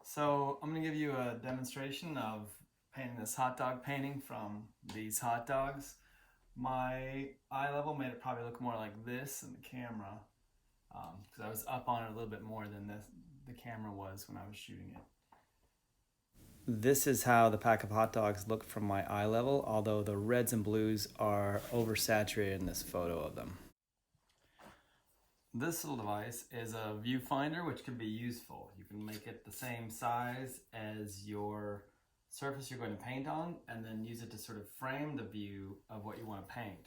So I'm going to give you a demonstration of painting this hot dog painting from these hot dogs. My eye level made it probably look more like this in the camera because I was up on it a little bit more than the camera was when I was shooting it. This is how the pack of hot dogs look from my eye level, although the reds and blues are oversaturated in this photo of them. This little device is a viewfinder which can be useful. You can make it the same size as your surface you're going to paint on and then use it to sort of frame the view of what you want to paint.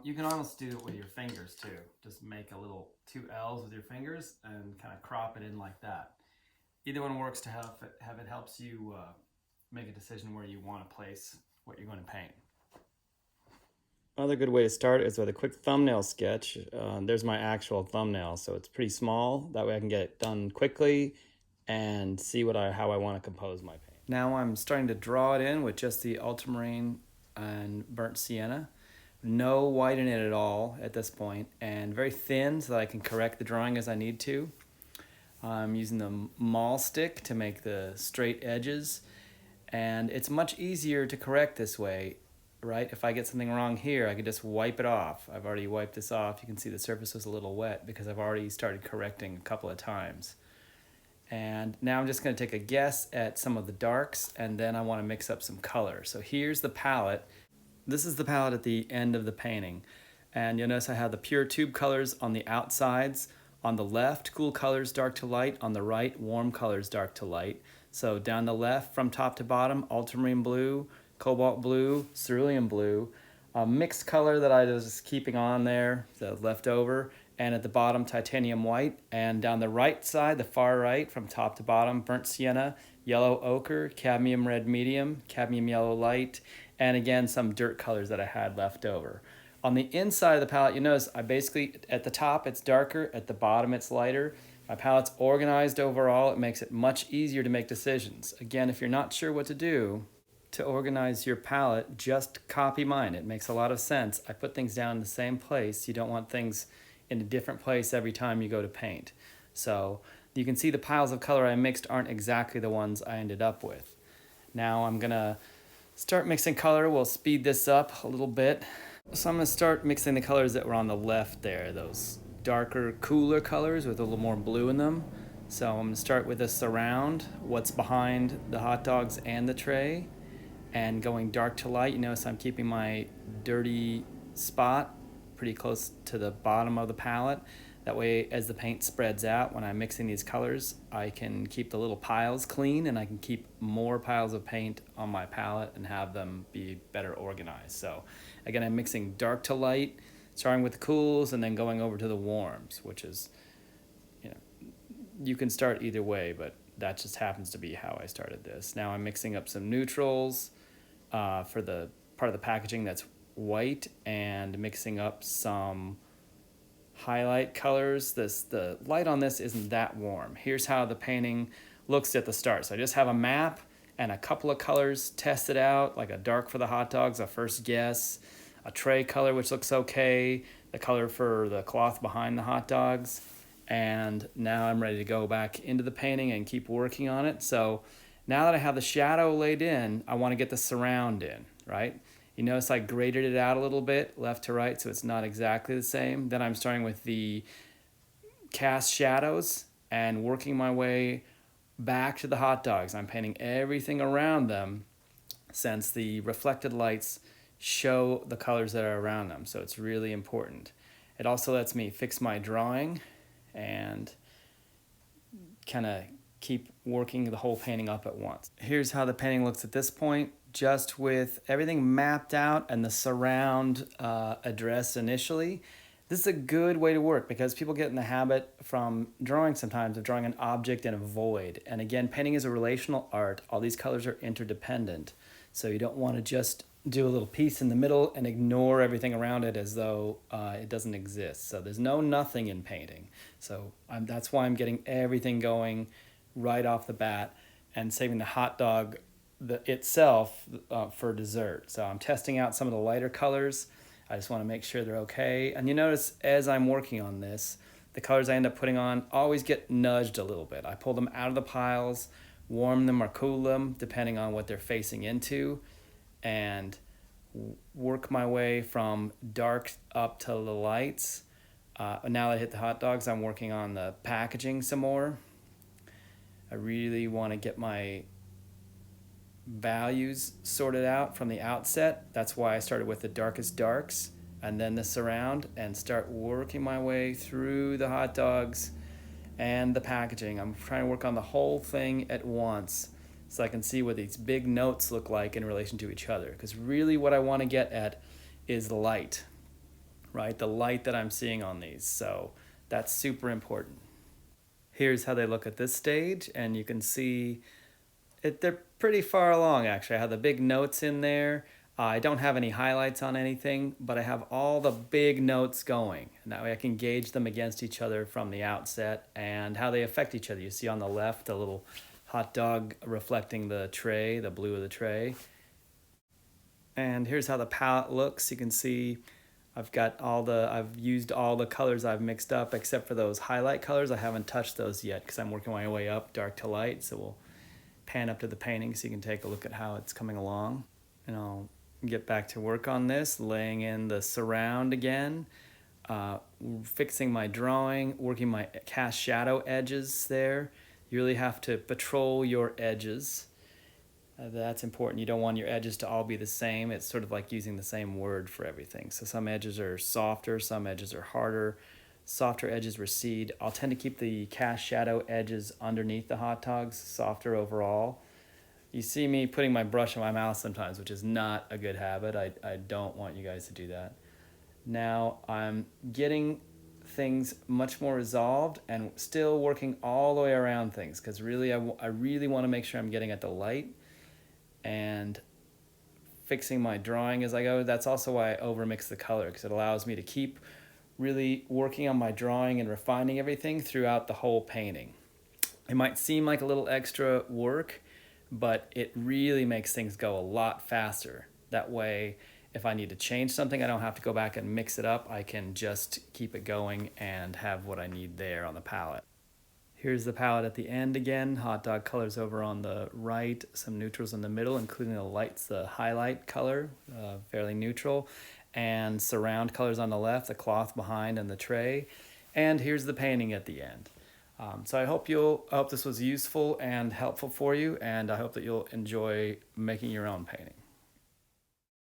You can almost do it with your fingers too. Just make a little 2 L's with your fingers and kind of crop it in like that. Either one works to have it helps you make a decision where you want to place what you're going to paint. Another good way to start is with a quick thumbnail sketch. There's my actual thumbnail, so it's pretty small. That way I can get it done quickly and see how I want to compose my paint. Now I'm starting to draw it in with just the ultramarine and burnt sienna. No white in it at all at this point, and very thin so that I can correct the drawing as I need to. I'm using the maul stick to make the straight edges, and it's much easier to correct this way, right? If I get something wrong here, I can just wipe it off. I've already wiped this off. You can see the surface was a little wet because I've already started correcting a couple of times. And now I'm just going to take a guess at some of the darks, and then I want to mix up some color. So here's the palette. This is the palette at the end of the painting. And you'll notice I have the pure tube colors on the outsides. On the left, cool colors, dark to light. On the right, warm colors, dark to light. So down the left, from top to bottom, ultramarine blue, cobalt blue, cerulean blue, a mixed color that I was just keeping on there, the left over, and at the bottom, titanium white. And down the right side, the far right, from top to bottom, burnt sienna, yellow ochre, cadmium red medium, cadmium yellow light, and again, some dirt colors that I had left over. On the inside of the palette, you notice I basically, at the top it's darker, at the bottom it's lighter. My palette's organized overall. It makes it much easier to make decisions. Again, if you're not sure what to do to organize your palette, just copy mine. It makes a lot of sense. I put things down in the same place. You don't want things in a different place every time you go to paint. So you can see the piles of color I mixed aren't exactly the ones I ended up with. Now I'm gonna start mixing color. We'll speed this up a little bit. So I'm going to start mixing the colors that were on the left there, those darker, cooler colors with a little more blue in them. So I'm going to start with a surround, what's behind the hot dogs and the tray, and going dark to light. You notice I'm keeping my dirty spot pretty close to the bottom of the palette. That way, as the paint spreads out, when I'm mixing these colors, I can keep the little piles clean and I can keep more piles of paint on my palette and have them be better organized. So again, I'm mixing dark to light, starting with the cools and then going over to the warms, which is, you can start either way, but that just happens to be how I started this. Now I'm mixing up some neutrals for the part of the packaging that's white and mixing up some highlight colors. The light on this isn't that warm. Here's how the painting looks at the start. So I just have a map and a couple of colors tested out, like a dark for the hot dogs, a first guess, a tray color which looks okay, the color for the cloth behind the hot dogs, and now I'm ready to go back into the painting and keep working on it. So now that I have the shadow laid in, I want to get the surround in, right? You notice I graded it out a little bit, left to right, so it's not exactly the same. Then I'm starting with the cast shadows and working my way back to the hot dogs. I'm painting everything around them since the reflected lights show the colors that are around them, so it's really important. It also lets me fix my drawing and kind of keep working the whole painting up at once. Here's how the painting looks at this point, just with everything mapped out and the surround addressed initially. This is a good way to work because people get in the habit from drawing sometimes of drawing an object in a void. And again, painting is a relational art. All these colors are interdependent. So you don't want to just do a little piece in the middle and ignore everything around it as though it doesn't exist. So there's no nothing in painting. So that's why I'm getting everything going right off the bat and saving the hot dog itself for dessert. So I'm testing out some of the lighter colors. I just want to make sure they're okay. And you notice as I'm working on this, the colors I end up putting on always get nudged a little bit. I pull them out of the piles, warm them or cool them, depending on what they're facing into, and work my way from dark up to the lights. Now that I hit the hot dogs, I'm working on the packaging some more. I really want to get my values sorted out from the outset. That's why I started with the darkest darks and then the surround, and start working my way through the hot dogs and the packaging. I'm trying to work on the whole thing at once so I can see what these big notes look like in relation to each other. Because really what I want to get at is the light, right? The light that I'm seeing on these. So that's super important. Here's how they look at this stage, and you can see they're pretty far along actually. I have the big notes in there. I don't have any highlights on anything, but I have all the big notes going. And that way I can gauge them against each other from the outset and how they affect each other. You see on the left a little hot dog reflecting the tray, the blue of the tray. And here's how the palette looks. You can see I've used all the colors I've mixed up except for those highlight colors. I haven't touched those yet because I'm working my way up dark to light. So we'll pan up to the painting so you can take a look at how it's coming along. And I'll get back to work on this, laying in the surround again, fixing my drawing, working my cast shadow edges there. You really have to patrol your edges. That's important. You don't want your edges to all be the same. It's sort of like using the same word for everything. So some edges are softer, some edges are harder. Softer edges recede. I'll tend to keep the cast shadow edges underneath the hot dogs, softer overall. You see me putting my brush in my mouth sometimes, which is not a good habit. I don't want you guys to do that. Now I'm getting things much more resolved and still working all the way around things, because really I really want to make sure I'm getting at the light and fixing my drawing as I go. That's also why I overmix the color, because it allows me to keep really working on my drawing and refining everything throughout the whole painting. It might seem like a little extra work, but it really makes things go a lot faster. That way, if I need to change something, I don't have to go back and mix it up. I can just keep it going and have what I need there on the palette. Here's the palette at the end again. Hot dog colors over on the right, some neutrals in the middle, including the lights, the highlight color, fairly neutral, and surround colors on the left, the cloth behind and the tray. And here's the painting at the end. So I hope this was useful and helpful for you, and I hope that you'll enjoy making your own painting.